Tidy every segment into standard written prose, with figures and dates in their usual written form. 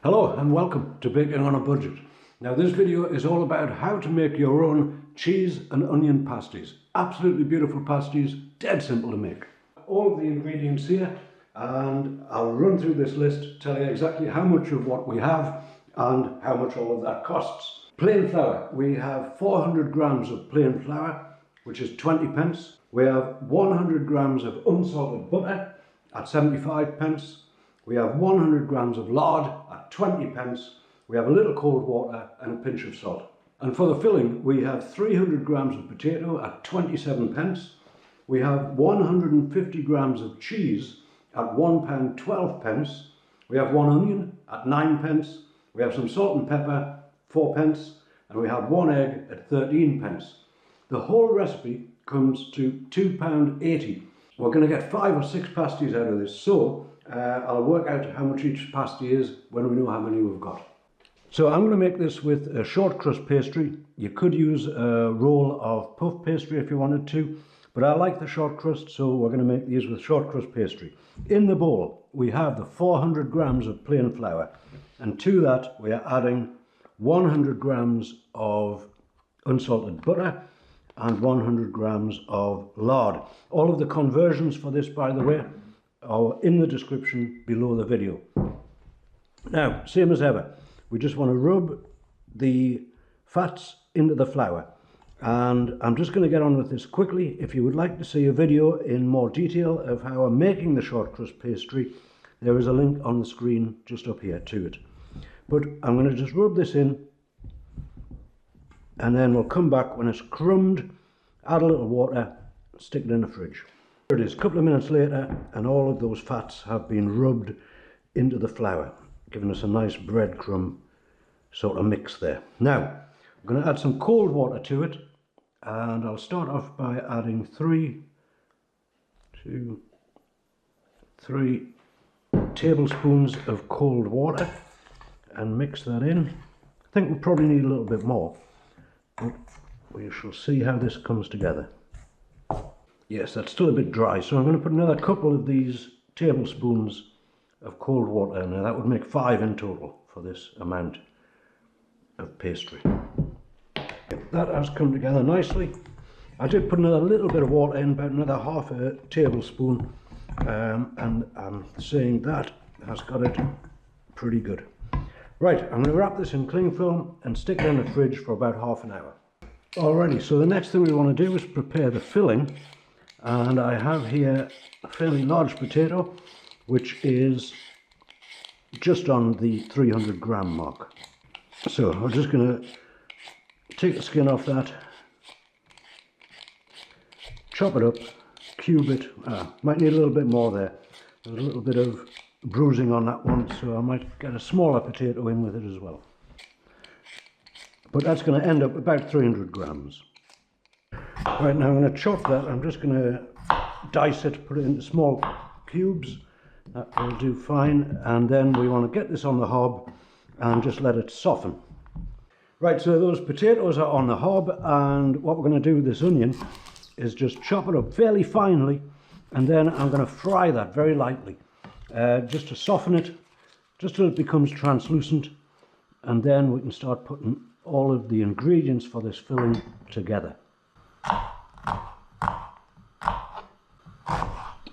Hello and welcome to Baking on a Budget. Now this video is all about how to make your own cheese and onion pasties. Absolutely beautiful pasties, dead simple to make. All of the ingredients here, and I'll run through this list, tell you exactly how much of what we have and how much all of that costs. Plain flour, we have 400 grams of plain flour, which is 20 pence. We have 100 grams of unsalted butter at 75 pence. We have 100 grams of lard at 20 pence. We have a little cold water and a pinch of salt. And for the filling, we have 300 grams of potato at 27 pence. We have 150 grams of cheese at £1 12 pence. We have one onion at 9 pence. We have some salt and pepper, 4 pence. And we have one egg at 13 pence. The whole recipe comes to £2.80. We're going to get 5 or 6 pasties out of this, so I'll work out how much each pasty is when we know how many we've got. So I'm going to make this with a short crust pastry. You could use a roll of puff pastry if you wanted to, but I like the short crust, so we're going to make these with short crust pastry. In the bowl we have the 400 grams of plain flour, and to that we are adding 100 grams of unsalted butter and 100 grams of lard. All of the conversions for this, by the way, are in the description below the video. Now, same as ever, we just want to rub the fats into the flour, and I'm just going to get on with this quickly. If you would like to see a video in more detail of how I'm making the short crust pastry, there is a link on the screen just up here to it. But I'm going to just rub this in, and then we'll come back when it's crumbed, add a little water, stick it in the fridge. Here it is, a couple of minutes later, and all of those fats have been rubbed into the flour, giving us a nice breadcrumb sort of mix there. Now, I'm going to add some cold water to it, and I'll start off by adding 3 tablespoons of cold water and mix that in. I think we'll probably need a little bit more, but we shall see how this comes together. Yes, that's still a bit dry, so I'm going to put another couple of these tablespoons of cold water in there. That would make 5 in total for this amount of pastry. That has come together nicely. I did put another little bit of water in, about another half a tablespoon, and I'm saying that has got it pretty good. Right, I'm going to wrap this in cling film and stick it in the fridge for about half an hour. Alrighty, so the next thing we want to do is prepare the filling. And I have here a fairly large potato, which is just on the 300 gram mark. So I'm just going to take the skin off that, chop it up, cube it. Might need a little bit more there. There's a little bit of bruising on that one, so I might get a smaller potato in with it as well. But that's going to end up about 300 grams. Right, now I'm going to chop that. I'm just going to dice it, put it into small cubes. That will do fine. And then we want to get this on the hob and just let it soften. Right, so those potatoes are on the hob, and what we're going to do with this onion is just chop it up fairly finely, and then I'm going to fry that very lightly, just to soften it, just till it becomes translucent, and then we can start putting all of the ingredients for this filling together.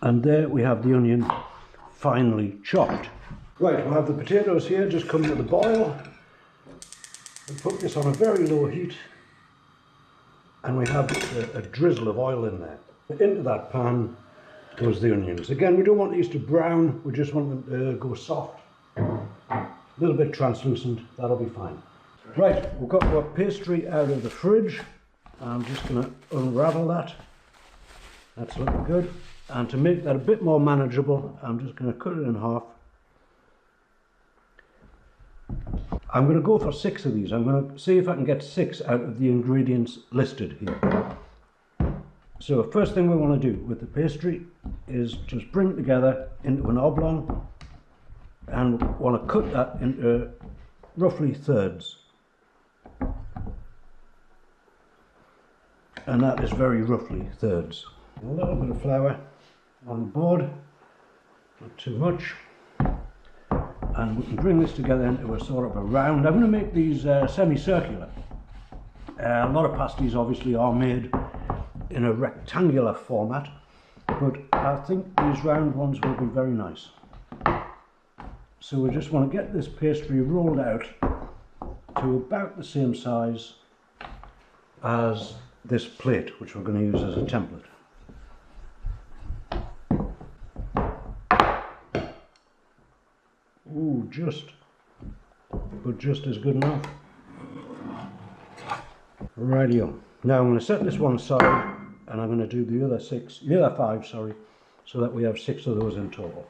And there we have the onion finely chopped. Right, we'll have the potatoes here just come to the boil. We put this on a very low heat, and we have a drizzle of oil in there. Into that pan goes the onions. Again, we don't want these to brown, we just want them to go soft, a little bit translucent. That'll be fine. Right, we've got our pastry out of the fridge. I'm just going to unravel that. That's looking good. And to make that a bit more manageable, I'm just going to cut it in half. I'm going to go for 6 of these. I'm going to see if I can get 6 out of the ingredients listed here. So first thing we want to do with the pastry is just bring it together into an oblong, and want to cut that into roughly thirds. And that is very roughly thirds. A little bit of flour on board, not too much. And we can bring this together into a sort of a round. I'm going to make these semicircular. A lot of pasties obviously are made in a rectangular format, but I think these round ones will be very nice. So we just want to get this pastry rolled out to about the same size as this plate, which we're going to use as a template. Ooh, just is good enough. Rightio. Now I'm going to set this one aside, and I'm going to do the other five, sorry, so that we have 6 of those in total.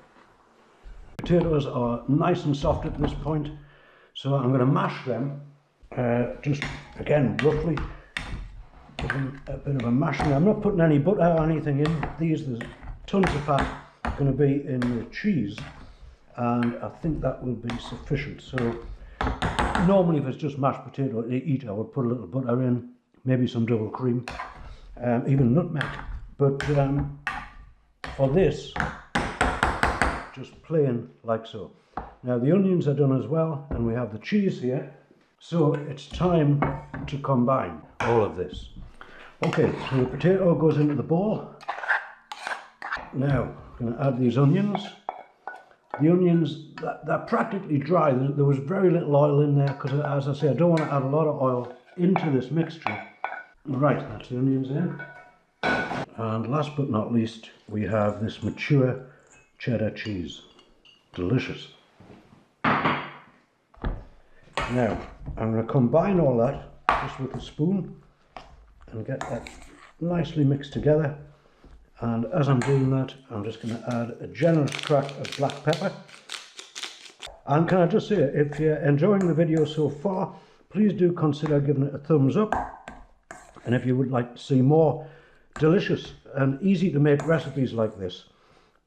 Potatoes are nice and soft at this point, so I'm going to mash them, just again roughly, give them a bit of a mashing. I'm not putting any butter or anything in these. There's tons of fat going to be in the cheese, and I think that will be sufficient. So normally if it's just mashed potato to eat, I would put a little butter in, maybe some double cream, even nutmeg, but for this, just plain like so. Now the onions are done as well, and we have the cheese here, so it's time to combine all of this. Okay, so the potato goes into the bowl. Now I'm going to add these onions. The onions, they're practically dry. There was very little oil in there because, as I say, I don't want to add a lot of oil into this mixture. Right, that's the onions in. And last but not least, we have this mature cheddar cheese. Delicious. Now, I'm going to combine all that just with a spoon and get that nicely mixed together. And as I'm doing that, I'm just going to add a generous crack of black pepper. And can I just say, if you're enjoying the video so far, please do consider giving it a thumbs up. And if you would like to see more delicious and easy to make recipes like this,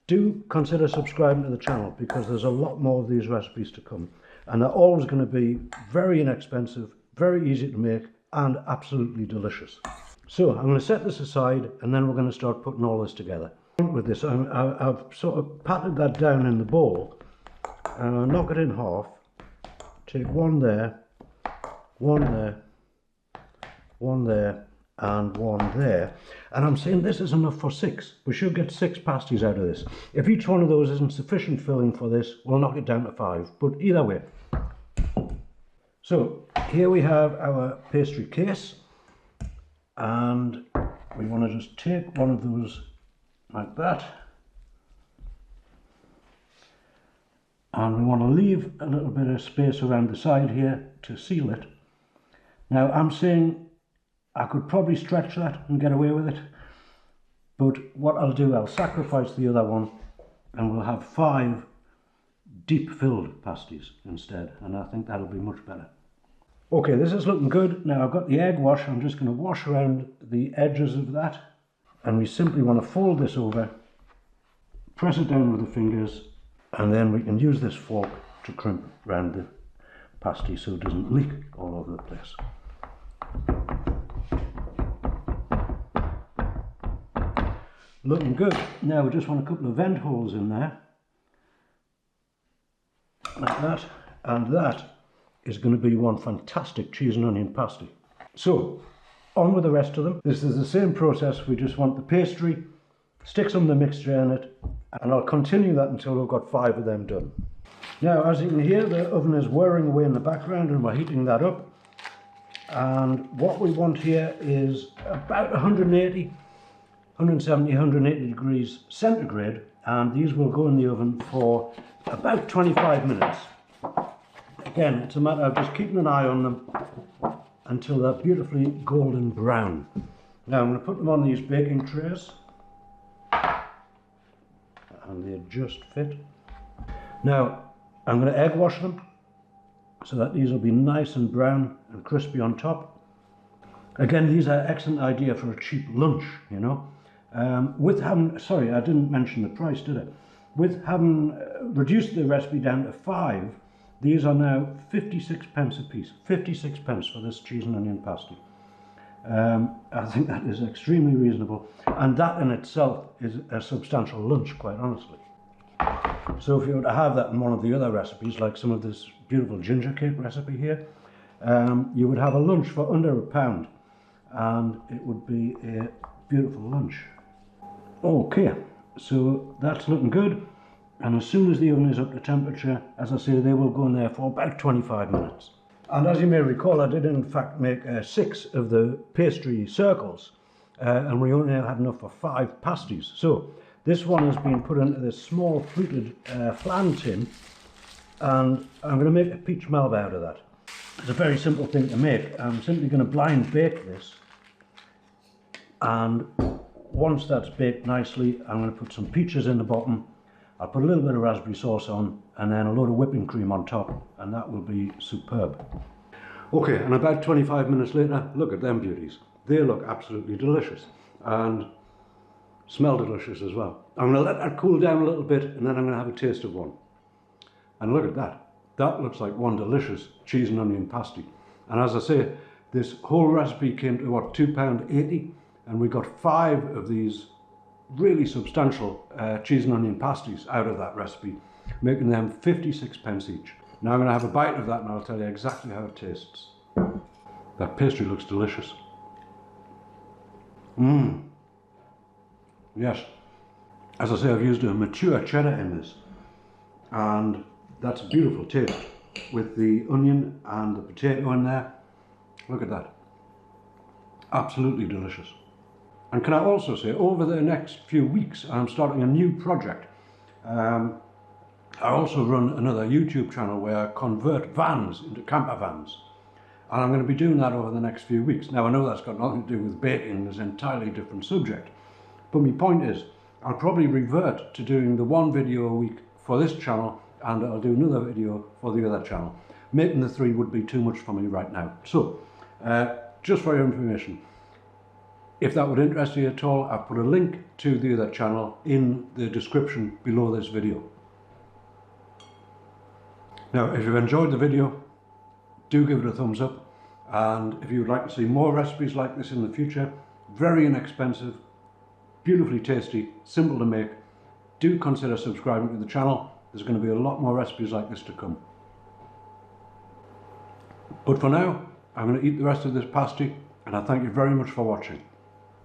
do consider subscribing to the channel, because there's a lot more of these recipes to come. And they're always going to be very inexpensive, very easy to make, and absolutely delicious. So I'm going to set this aside, and then we're going to start putting all this together. With this, I've sort of patted that down in the bowl, knock it in half, take one there, one there, one there, and one there. And I'm saying this is enough for 6. We should get 6 pasties out of this. If each one of those isn't sufficient filling for this, we'll knock it down to 5, but either way. So here we have our pastry case. And we want to just take one of those like that, and we want to leave a little bit of space around the side here to seal it. Now I'm saying I could probably stretch that and get away with it, but what I'll do, I'll sacrifice the other one and we'll have 5 deep filled pasties instead, and I think that'll be much better. Okay, this is looking good. Now I've got the egg wash. I'm just going to wash around the edges of that. And we simply want to fold this over, press it down with the fingers, and then we can use this fork to crimp around the pasty so it doesn't leak all over the place. Looking good. Now we just want a couple of vent holes in there, like that, and that is going to be one fantastic cheese and onion pasty. So, on with the rest of them. This is the same process. We just want the pastry, stick some of the mixture in it, and I'll continue that until we've got 5 of them done. Now, as you can hear, the oven is whirring away in the background and we're heating that up. And what we want here is about 170, 180 degrees centigrade, and these will go in the oven for about 25 minutes. Again, it's a matter of just keeping an eye on them until they're beautifully golden brown. Now I'm going to put them on these baking trays, and they just fit. Now I'm going to egg wash them so that these will be nice and brown and crispy on top. Again, these are an excellent idea for a cheap lunch, you know. With having, sorry, I didn't mention the price, did I? With having reduced the recipe down to 5, these are now 56 pence a piece. 56 pence for this cheese and onion pasty. I think that is extremely reasonable, and that in itself is a substantial lunch, quite honestly. So if you were to have that in one of the other recipes, like some of this beautiful ginger cake recipe here, you would have a lunch for under £1, and it would be a beautiful lunch. Okay, so that's looking good, and as soon as the oven is up to temperature, as I say, they will go in there for about 25 minutes. And as you may recall, I did in fact make 6 of the pastry circles, and we only had enough for 5 pasties. So this one has been put into this small fluted flan tin, and I'm going to make a peach melba out of that. It's a very simple thing to make. I'm simply going to blind bake this, and once that's baked nicely, I'm going to put some peaches in the bottom. I'll put a little bit of raspberry sauce on, and then a load of whipping cream on top, and that will be superb. Okay, and about 25 minutes later, look at them beauties. They look absolutely delicious, and smell delicious as well. I'm going to let that cool down a little bit, and then I'm going to have a taste of one. And look at that. That looks like one delicious cheese and onion pasty. And as I say, this whole recipe came to what, £2.80, and we got 5 of these really substantial cheese and onion pasties out of that recipe, making them 56p each. Now I'm going to have a bite of that, and I'll tell you exactly how it tastes. That pastry looks delicious. Yes, as I say, I've used a mature cheddar in this, and that's a beautiful taste with the onion and the potato in there. Look at that. Absolutely delicious. And can I also say, over the next few weeks, I'm starting a new project. I also run another YouTube channel where I convert vans into camper vans. And I'm going to be doing that over the next few weeks. Now, I know that's got nothing to do with baking, it's an entirely different subject. But my point is, I'll probably revert to doing the one video a week for this channel, and I'll do another video for the other channel. Making the 3 would be too much for me right now. So, just for your information, if that would interest you at all, I've put a link to the other channel in the description below this video. Now, if you've enjoyed the video, do give it a thumbs up, and if you would like to see more recipes like this in the future, very inexpensive, beautifully tasty, simple to make, do consider subscribing to the channel. There's going to be a lot more recipes like this to come. But for now, I'm going to eat the rest of this pasty, and I thank you very much for watching.